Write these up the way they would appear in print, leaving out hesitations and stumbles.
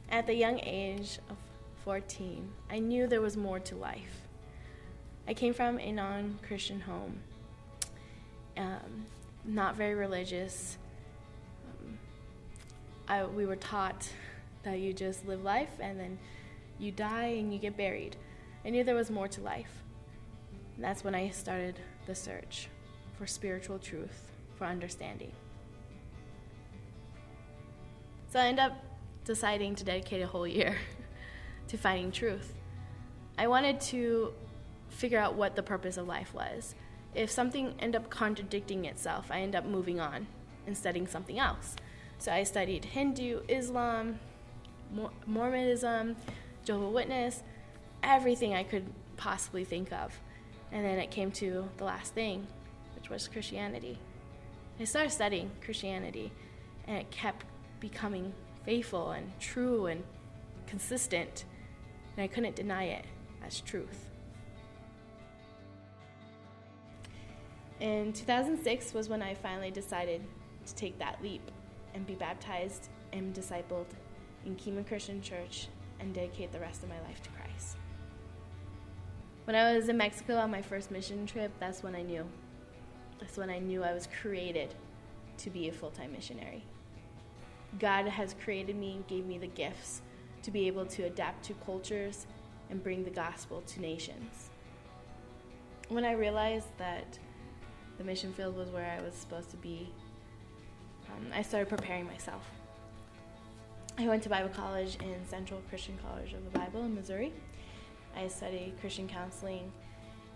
At the young age of 14, I knew there was more to life. I came from a non-Christian home, not very religious. We were taught that you just live life and then you die and you get buried. I knew there was more to life. And that's when I started the search for spiritual truth, for understanding. So I ended up deciding to dedicate a whole year to finding truth. I wanted to figure out what the purpose of life was. If something ended up contradicting itself, I ended up moving on and studying something else. So I studied Hindu, Islam, Mormonism, Jehovah's Witness, everything I could possibly think of. And then it came to the last thing, which was Christianity. I started studying Christianity, and it kept becoming faithful and true and consistent, and I couldn't deny it as truth. In 2006 was when I finally decided to take that leap and be baptized and discipled in Kingdom Christian Church and dedicate the rest of my life to Christ. When I was in Mexico on my first mission trip, that's when I knew. That's when I knew I was created to be a full-time missionary. God has created me and gave me the gifts to be able to adapt to cultures and bring the gospel to nations. When I realized that the mission field was where I was supposed to be, I started preparing myself. I went to Bible college in Central Christian College of the Bible in Missouri. I studied Christian counseling,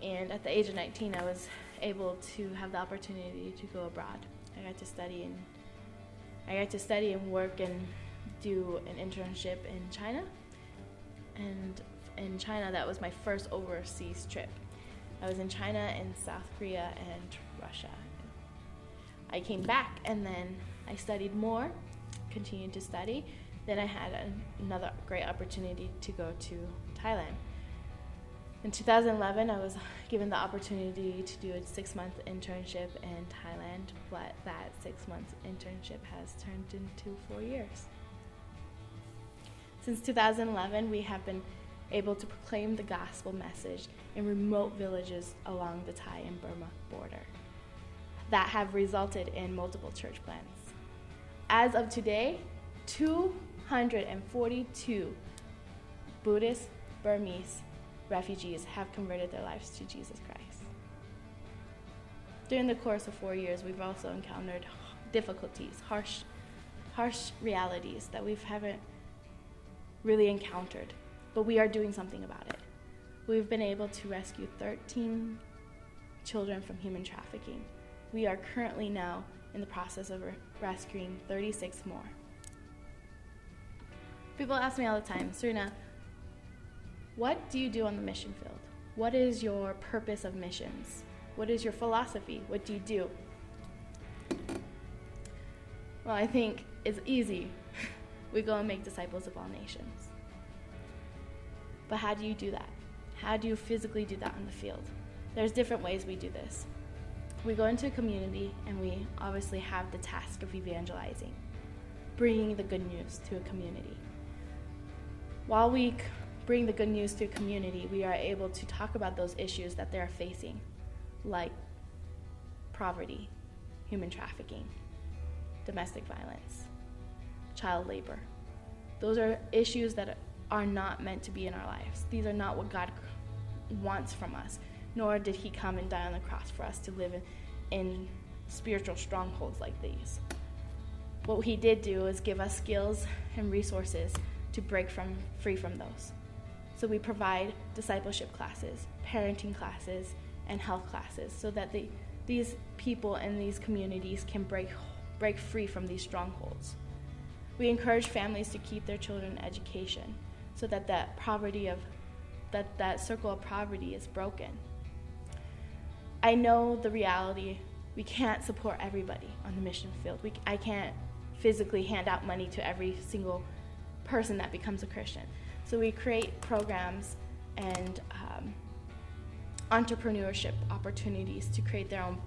and at the age of 19, I was able to have the opportunity to go abroad. I got to study and work and do an internship in China. And in China, that was my first overseas trip. I was in China and South Korea and Russia. I came back and then I studied more, continued to study. Then I had another great opportunity to go to Thailand. In 2011, I was given the opportunity to do a 6-month internship in Thailand, but that 6-month internship has turned into 4 years. Since 2011, we have been able to proclaim the gospel message in remote villages along the Thai and Burma border that have resulted in multiple church plants. As of today, 242 Buddhist Burmese refugees have converted their lives to Jesus Christ. During the course of 4 years, we've also encountered difficulties, harsh realities that we haven't really encountered, but we are doing something about it. We've been able to rescue 13 children from human trafficking. We are currently now in the process of rescuing 36 more. People ask me all the time, Serina, what do you do on the mission field? What is your purpose of missions? What is your philosophy? What do you do? Well, I think it's easy. We go and make disciples of all nations. But how do you do that? How do you physically do that on the field? There's different ways we do this. We go into a community and we obviously have the task of evangelizing, bringing the good news to a community. While we bring the good news to a community, we are able to talk about those issues that they're facing, like poverty, human trafficking, domestic violence, child labor. Those are issues that are not meant to be in our lives. These are not what God wants from us, nor did he come and die on the cross for us to live in spiritual strongholds like these. What he did do is give us skills and resources to break free from those. So we provide discipleship classes, parenting classes, and health classes so that these people in these communities can break free from these strongholds. We encourage families to keep their children in education so that that circle of poverty is broken. I know the reality. We can't support everybody on the mission field. I can't physically hand out money to every single person that becomes a Christian. So we create programs and entrepreneurship opportunities to create their own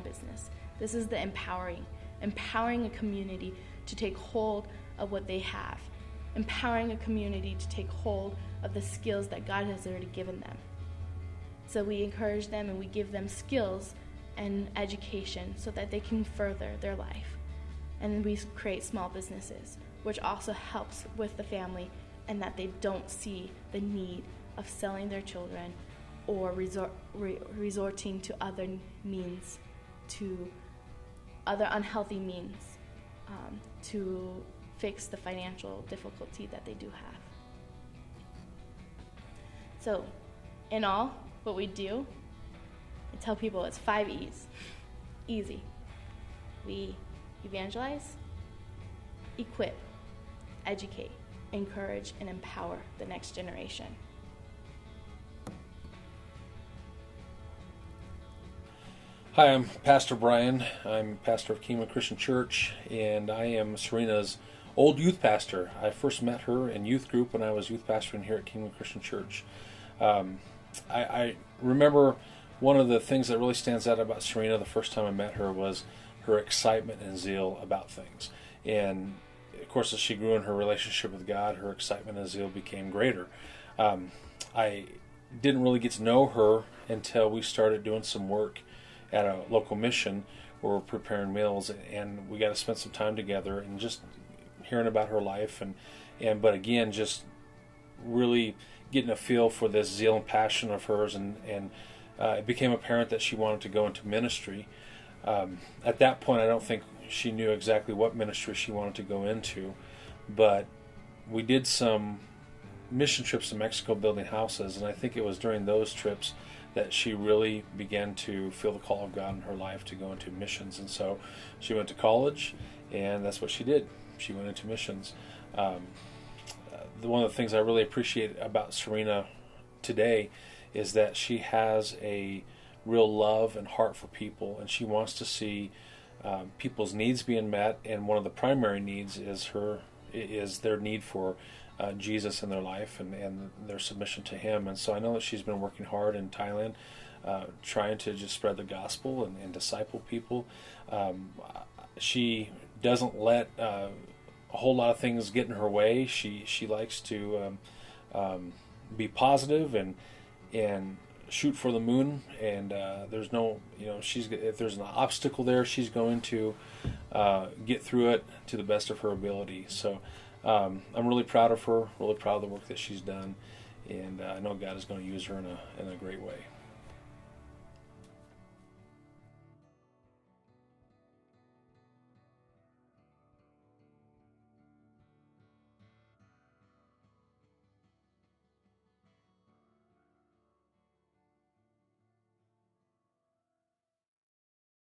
business. This is the empowering a community to take hold of what they have empowering a community to take hold of the skills that God has already given them. So we encourage them and we give them skills and education so that they can further their life. And we create small businesses, which also helps with the family, and that they don't see the need of selling their children or resorting to other means, to other unhealthy means, to fix the financial difficulty that they do have. So, in all, what we do, I tell people it's 5 E's. Easy. We evangelize, equip, educate, encourage, and empower the next generation. Hi, I'm Pastor Brian. I'm pastor of Kingman Christian Church, and I am Serina's old youth pastor. I first met her in youth group when I was youth pastoring here at Kingman Christian Church. I remember one of the things that really stands out about Serina the first time I met her was her excitement and zeal about things. And of course, as she grew in her relationship with God, her excitement and zeal became greater. I didn't really get to know her until we started doing some work at a local mission where we're preparing meals, and we got to spend some time together and just hearing about her life but again, just really getting a feel for this zeal and passion of hers, and it became apparent that she wanted to go into ministry. At that point, I don't think she knew exactly what ministry she wanted to go into, but we did some mission trips to Mexico building houses, and I think it was during those trips that she really began to feel the call of God in her life to go into missions. And so she went to college, and that's what she did. She went into missions. One of the things I really appreciate about Serina today is that she has a real love and heart for people, and she wants to see people's needs being met, and one of the primary needs is their need for Jesus in their life and their submission to Him. And so I know that she's been working hard in Thailand, trying to just spread the gospel and disciple people. She doesn't let a whole lot of things get in her way. She likes to be positive and shoot for the moon. And there's no, if there's an obstacle there, she's going to get through it to the best of her ability. So I'm really proud of her, really proud of the work that she's done, and I know God is going to use her in a great way.